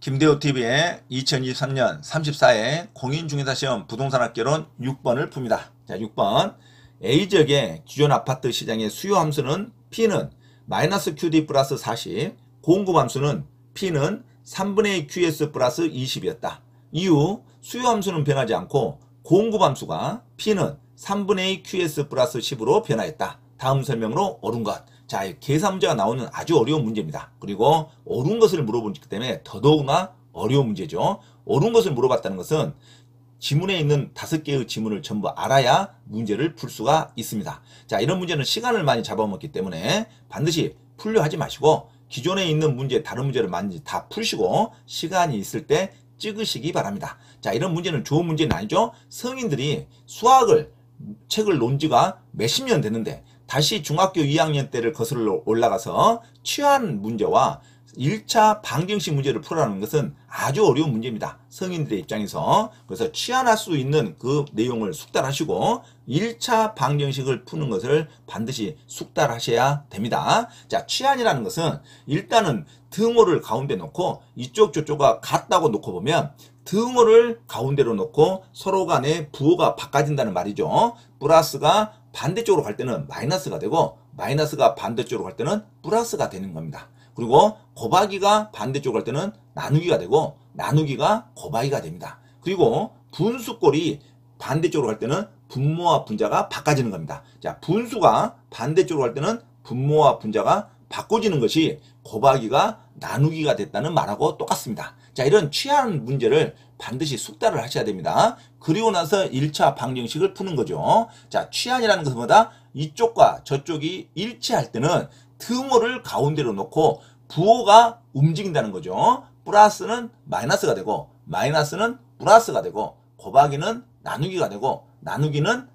김대호TV의 2023년 34회 공인중개사시험 부동산학개론 6번을 풉니다. 자, 6번. A지역의 기존 아파트 시장의 수요 함수는 P는 마이너스 QD 플러스 40, 공급 함수는 P는 3분의 2 QS 플러스 20이었다. 이후 수요 함수는 변하지 않고 공급 함수가 P는 3분의 2 QS 플러스 10으로 변화했다. 다음 설명으로 옳은 것. 자, 계산 문제가 나오는 아주 어려운 문제입니다. 그리고 옳은 것을 물어보기 때문에 더더구나 어려운 문제죠. 옳은 것을 물어봤다는 것은 지문에 있는 5개의 지문을 전부 알아야 문제를 풀 수가 있습니다. 자, 이런 문제는 시간을 많이 잡아먹기 때문에 반드시 풀려 하지 마시고 기존에 있는 문제, 다른 문제를 많이 다 푸시고 시간이 있을 때 찍으시기 바랍니다. 자, 이런 문제는 좋은 문제는 아니죠. 성인들이 수학을 책을 논 지가 몇십 년 됐는데 다시 중학교 2학년 때를 거슬러 올라가서 취한 문제와 1차 방정식 문제를 풀어라는 것은 아주 어려운 문제입니다. 성인들의 입장에서. 그래서 취한할 수 있는 그 내용을 숙달하시고 1차 방정식을 푸는 것을 반드시 숙달하셔야 됩니다. 자, 취한이라는 것은 일단은 등호를 가운데 놓고 이쪽 저쪽과 같다고 놓고 보면 등호를 가운데로 놓고 서로 간에 부호가 바꿔진다는 말이죠. 플러스가 반대쪽으로 갈 때는 마이너스가 되고 마이너스가 반대쪽으로 갈 때는 플러스가 되는 겁니다. 그리고 곱하기가 반대쪽으로 갈 때는 나누기가 되고 나누기가 곱하기가 됩니다. 그리고 분수꼴이 반대쪽으로 갈 때는 분모와 분자가 바꿔지는 겁니다. 자, 분수가 반대쪽으로 갈 때는 분모와 분자가 바꿔지는 것이 곱하기가 나누기가 됐다는 말하고 똑같습니다. 자, 이런 취한 문제를 반드시 숙달을 하셔야 됩니다. 그리고 나서 1차 방정식을 푸는 거죠. 자, 취한이라는 것은 뭐다? 이쪽과 저쪽이 일치할 때는 등호를 가운데로 놓고 부호가 움직인다는 거죠. 플러스는 마이너스가 되고 마이너스는 플러스가 되고 곱하기는 나누기가 되고 나누기는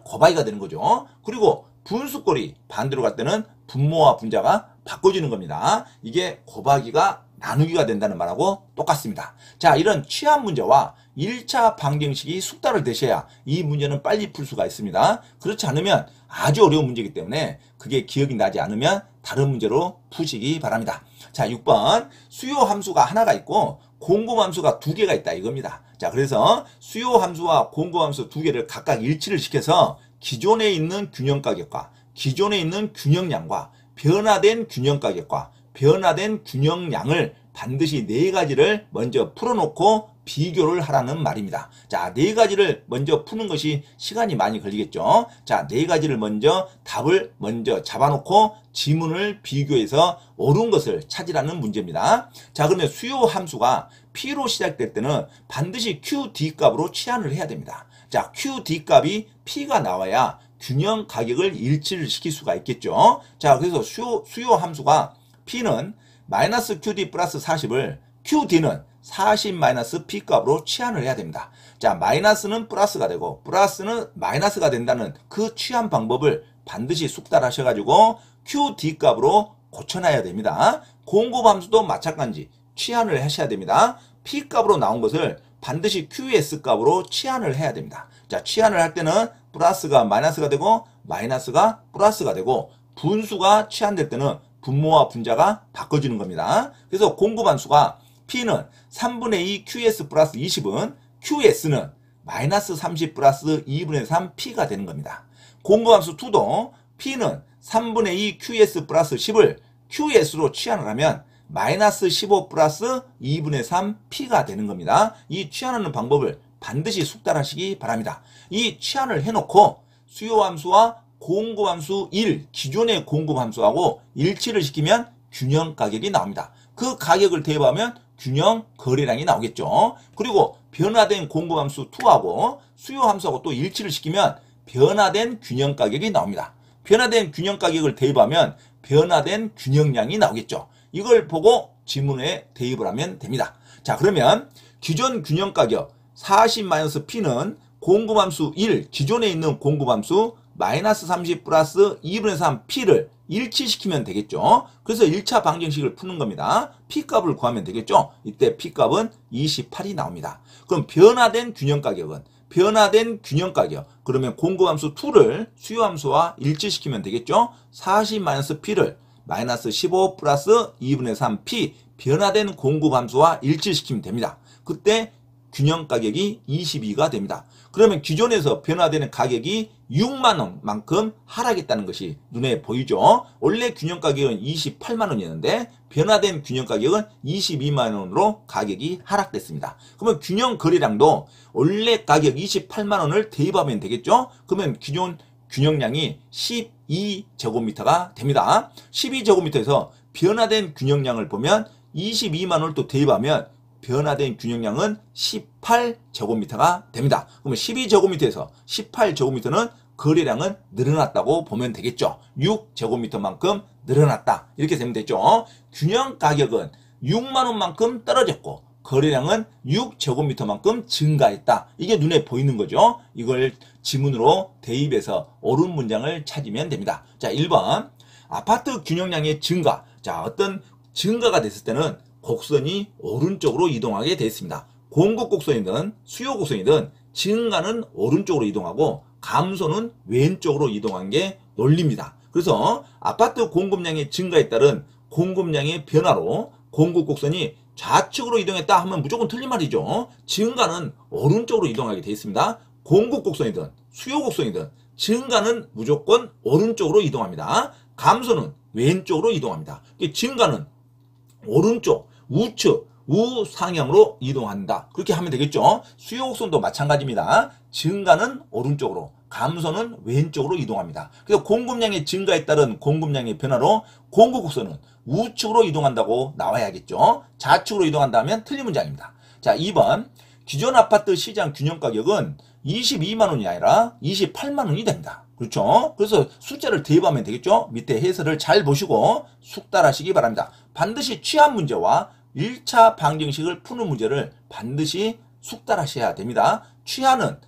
곱하기가 되는 거죠. 그리고 분수꼴이 반대로 갈 때는 분모와 분자가 바꿔지는 겁니다. 이게 곱하기가 나누기가 된다는 말하고 똑같습니다. 자, 이런 취한 문제와 1차 방정식이 숙달을 되셔야 이 문제는 빨리 풀 수가 있습니다. 그렇지 않으면 아주 어려운 문제이기 때문에 그게 기억이 나지 않으면 다른 문제로 푸시기 바랍니다. 자, 6번. 수요 함수가 하나가 있고 공급 함수가 2개가 있다 이겁니다. 자, 그래서 수요 함수와 공급 함수 2개를 각각 일치를 시켜서 기존에 있는 균형 가격과 기존에 있는 균형량과 변화된 균형 가격과 변화된 균형량을 반드시 4가지를 먼저 풀어놓고 비교를 하라는 말입니다. 자, 4가지를 먼저 푸는 것이 시간이 많이 걸리겠죠. 자, 4가지를 먼저 답을 먼저 잡아놓고 지문을 비교해서 옳은 것을 찾으라는 문제입니다. 자, 그러면 수요 함수가 P로 시작될 때는 반드시 QD 값으로 치환을 해야 됩니다. 자, QD 값이 P가 나와야 균형 가격을 일치를 시킬 수가 있겠죠. 자, 그래서 수요 함수가 P는 마이너스 QD 플러스 40을 QD는 40 마이너스 P 값으로 치환을 해야 됩니다. 자, 마이너스는 플러스가 되고 플러스는 마이너스가 된다는 그 치환 방법을 반드시 숙달하셔가지고 QD 값으로 고쳐놔야 됩니다. 공급 함수도 마찬가지 치환을 하셔야 됩니다. P 값으로 나온 것을 반드시 QS 값으로 치환을 해야 됩니다. 자, 치환을 할 때는 플러스가 마이너스가 되고 마이너스가 플러스가 되고 분수가 치환될 때는 분모와 분자가 바꿔지는 겁니다. 그래서 공급 함수가 P는 3분의 2 QS 플러스 20은 QS는 마이너스 30 플러스 2분의 3 P가 되는 겁니다. 공급 함수 2도 P는 3분의 2 QS 플러스 10을 QS로 치환을 하면 마이너스 15 플러스 2분의 3 P가 되는 겁니다. 이 치환하는 방법을 반드시 숙달하시기 바랍니다. 이 치환을 해놓고 수요함수와 공급함수 1, 기존의 공급함수하고 일치를 시키면 균형 가격이 나옵니다. 그 가격을 대입하면 균형 거래량이 나오겠죠. 그리고 변화된 공급함수 2하고 수요함수하고 또 일치를 시키면 변화된 균형 가격이 나옵니다. 변화된 균형 가격을 대입하면 변화된 균형량이 나오겠죠. 이걸 보고 지문에 대입을 하면 됩니다. 자, 그러면 기존 균형 가격 40-P는 공급함수 1, 기존에 있는 공급함수 마이너스 30 플러스 2분의 3 P를 일치시키면 되겠죠. 그래서 1차 방정식을 푸는 겁니다. P값을 구하면 되겠죠. 이때 P값은 28이 나옵니다. 그럼 변화된 균형 가격은 변화된 균형 가격. 그러면 공급함수 2를 수요함수와 일치시키면 되겠죠. 40-P를 마이너스 15 플러스 2분의 3 P 변화된 공급함수와 일치시키면 됩니다. 그때 균형 가격이 22가 됩니다. 그러면 기존에서 변화되는 가격이 6만원만큼 하락했다는 것이 눈에 보이죠. 원래 균형 가격은 28만원이었는데 변화된 균형 가격은 22만원으로 가격이 하락됐습니다. 그러면 균형 거래량도 원래 가격 28만원을 대입하면 되겠죠. 그러면 기존 균형량이 12제곱미터가 됩니다. 12제곱미터에서 변화된 균형량을 보면 22만원을 또 대입하면 변화된 균형량은 18제곱미터가 됩니다. 그러면 12제곱미터에서 18제곱미터는 거래량은 늘어났다고 보면 되겠죠. 6제곱미터만큼 늘어났다. 이렇게 되면 되죠. 균형 가격은 6만원만큼 떨어졌고 거래량은 6제곱미터만큼 증가했다. 이게 눈에 보이는 거죠. 이걸 지문으로 대입해서 옳은 문장을 찾으면 됩니다. 자, 1번 아파트 균형량의 증가. 자, 어떤 증가가 됐을 때는 곡선이 오른쪽으로 이동하게 되어 있습니다. 공급 곡선이든 수요 곡선이든 증가는 오른쪽으로 이동하고 감소는 왼쪽으로 이동한 게 논리입니다. 그래서 아파트 공급량의 증가에 따른 공급량의 변화로 공급 곡선이 좌측으로 이동했다 하면 무조건 틀린 말이죠. 증가는 오른쪽으로 이동하게 되어 있습니다. 공급 곡선이든 수요 곡선이든 증가는 무조건 오른쪽으로 이동합니다. 감소는 왼쪽으로 이동합니다. 증가는 오른쪽, 우측, 우상향으로 이동한다. 그렇게 하면 되겠죠. 수요 곡선도 마찬가지입니다. 증가는 오른쪽으로, 감소는 왼쪽으로 이동합니다. 그래서 공급량의 증가에 따른 공급량의 변화로 공급 곡선은 우측으로 이동한다고 나와야겠죠. 좌측으로 이동한다면 틀린 문장입니다. 자, 2번 기존 아파트 시장 균형 가격은 22만원이 아니라 28만원이 됩니다. 그렇죠? 그래서 숫자를 대입하면 되겠죠? 밑에 해설을 잘 보시고 숙달하시기 바랍니다. 반드시 취한 문제와 1차 방정식을 푸는 문제를 반드시 숙달하셔야 됩니다. 취하는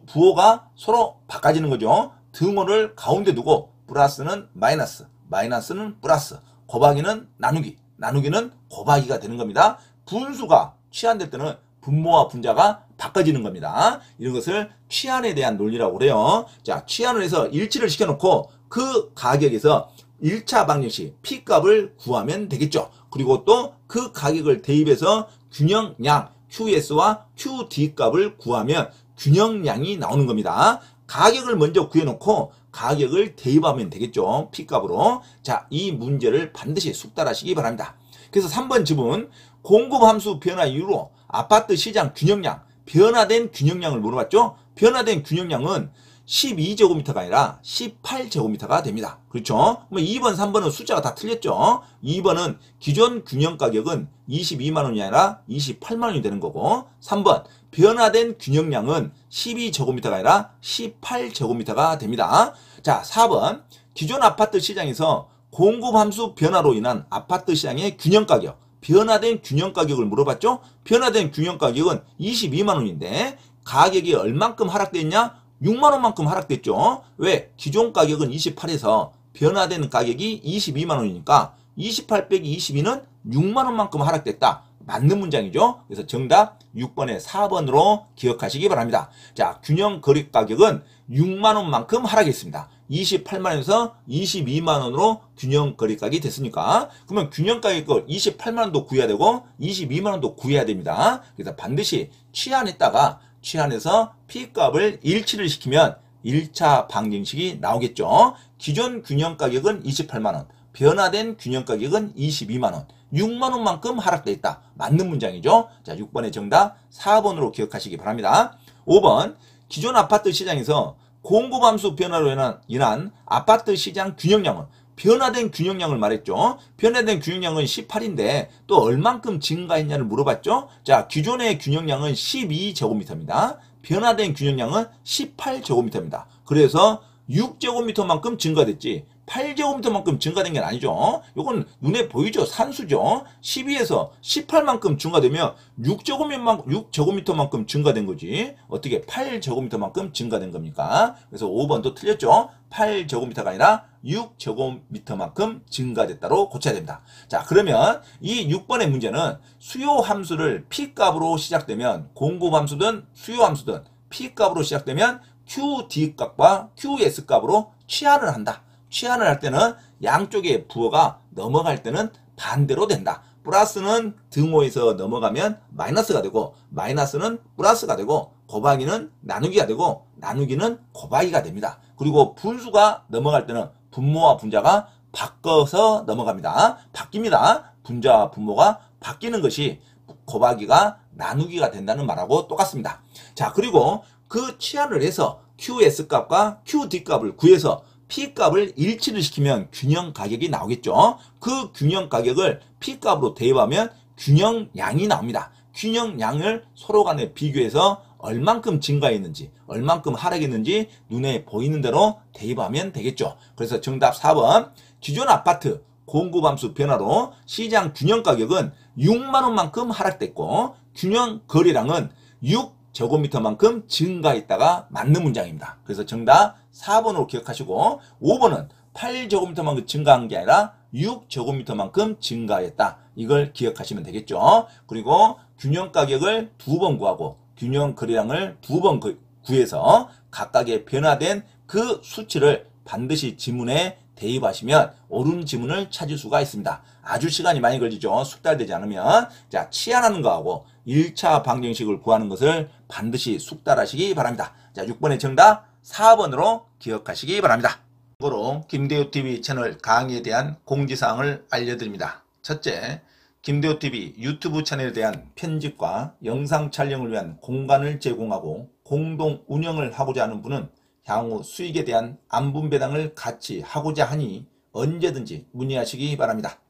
부호가 서로 바꿔지는 거죠. 등호를 가운데 두고 플러스는 마이너스, 마이너스는 플러스, 곱하기는 나누기, 나누기는 곱하기가 되는 겁니다. 분수가 취한될 때는 분모와 분자가 바꿔지는 겁니다. 이런 것을 취한에 대한 논리라고 그래요. 자, 취한을 해서 일치를 시켜놓고 그 가격에서 1차 방정식 P값을 구하면 되겠죠. 그리고 또 그 가격을 대입해서 균형량 QS와 QD 값을 구하면 균형량이 나오는 겁니다. 가격을 먼저 구해놓고 가격을 대입하면 되겠죠. P값으로. 자, 이 문제를 반드시 숙달하시기 바랍니다. 그래서 3번 지문 공급함수 변화 이후로 아파트 시장 균형량, 변화된 균형량을 물어봤죠. 변화된 균형량은 12제곱미터가 아니라 18제곱미터가 됩니다. 그렇죠? 그럼 2번, 3번은 숫자가 다 틀렸죠. 2번은 기존 균형 가격은 22만원이 아니라 28만원이 되는 거고 3번 변화된 균형량은 12제곱미터가 아니라 18제곱미터가 됩니다. 자, 4번 기존 아파트 시장에서 공급함수 변화로 인한 아파트 시장의 균형 가격, 변화된 균형 가격을 물어봤죠. 변화된 균형 가격은 22만원인데 가격이 얼만큼 하락됐냐? 6만원만큼 하락됐죠. 왜? 기존 가격은 28에서 변화된 가격이 22만원이니까 28 빼기 22는 6만원만큼 하락됐다. 맞는 문장이죠. 그래서 정답 6번에 4번으로 기억하시기 바랍니다. 자, 균형 거래 가격은 6만원만큼 하락했습니다. 28만원에서 22만원으로 균형 거래 가격이 됐으니까 그러면 균형 가격을 28만원도 구해야 되고 22만원도 구해야 됩니다. 그래서 반드시 취한했다가 취한해서 P값을 일치를 시키면 1차 방정식이 나오겠죠. 기존 균형 가격은 28만원, 변화된 균형 가격은 22만원, 6만원만큼 하락돼 있다. 맞는 문장이죠. 자, 6번의 정답 4번으로 기억하시기 바랍니다. 5번 기존 아파트 시장에서 공급함수 변화로 인한 아파트 시장 균형량은 변화된 균형량을 말했죠. 변화된 균형량은 18인데 또 얼만큼 증가했냐를 물어봤죠. 자, 기존의 균형량은 12제곱미터입니다. 변화된 균형량은 18제곱미터입니다. 그래서 6제곱미터만큼 증가됐지 8제곱미터만큼 증가된 게 아니죠. 이건 눈에 보이죠. 산수죠. 12에서 18만큼 증가되면 6제곱미터만큼 증가된 거지. 어떻게 8제곱미터만큼 증가된 겁니까? 그래서 5번도 틀렸죠. 8제곱미터가 아니라 6제곱미터만큼 증가됐다로 고쳐야 됩니다. 자, 그러면 이 6번의 문제는 수요 함수를 P값으로 시작되면 공급 함수든 수요 함수든 P값으로 시작되면 QD 값과 QS 값으로 취한을 한다. 치환을 할 때는 양쪽의 부호가 넘어갈 때는 반대로 된다. 플러스는 등호에서 넘어가면 마이너스가 되고 마이너스는 플러스가 되고 곱하기는 나누기가 되고 나누기는 곱하기가 됩니다. 그리고 분수가 넘어갈 때는 분모와 분자가 바꿔서 넘어갑니다. 바뀝니다. 분자와 분모가 바뀌는 것이 곱하기가 나누기가 된다는 말하고 똑같습니다. 자, 그리고 그 치환을 해서 QS 값과 QD 값을 구해서 P 값을 일치를 시키면 균형 가격이 나오겠죠. 그 균형 가격을 P 값으로 대입하면 균형량이 나옵니다. 균형량을 서로 간에 비교해서 얼만큼 증가했는지 얼만큼 하락했는지 눈에 보이는 대로 대입하면 되겠죠. 그래서 정답 4번 기존 아파트 공급함수 변화로 시장 균형 가격은 6만원만큼 하락됐고 균형 거래량은 6제곱미터만큼 증가했다가 맞는 문장입니다. 그래서 정답 4번으로 기억하시고 5번은 8제곱미터만큼 증가한 게 아니라 6제곱미터만큼 증가했다. 이걸 기억하시면 되겠죠. 그리고 균형 가격을 2번 구하고 균형 거래량을 2번 구해서 각각의 변화된 그 수치를 반드시 지문에 대입하시면 옳은 지문을 찾을 수가 있습니다. 아주 시간이 많이 걸리죠. 숙달되지 않으면. 자, 치환하는 거하고 1차 방정식을 구하는 것을 반드시 숙달하시기 바랍니다. 자, 6번의 정답 4번으로 기억하시기 바랍니다. 참고로 김대호TV 채널 강의에 대한 공지사항을 알려드립니다. 첫째, 김대호TV 유튜브 채널에 대한 편집과 영상 촬영을 위한 공간을 제공하고 공동 운영을 하고자 하는 분은 향후 수익에 대한 안분배당을 같이 하고자 하니 언제든지 문의하시기 바랍니다.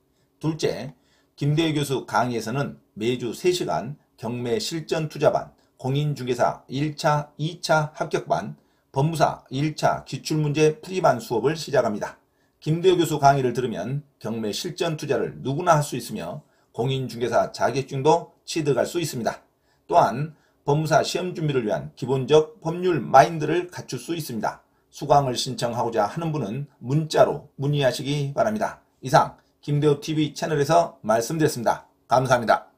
둘째, 김대호 교수 강의에서는 매주 3시간 경매 실전 투자반, 공인중개사 1차, 2차 합격반, 법무사 1차 기출문제 풀이반 수업을 시작합니다. 김대호 교수 강의를 들으면 경매 실전 투자를 누구나 할 수 있으며 공인중개사 자격증도 취득할 수 있습니다. 또한 법무사 시험 준비를 위한 기본적 법률 마인드를 갖출 수 있습니다. 수강을 신청하고자 하는 분은 문자로 문의하시기 바랍니다. 이상 김대호TV 채널에서 말씀드렸습니다. 감사합니다.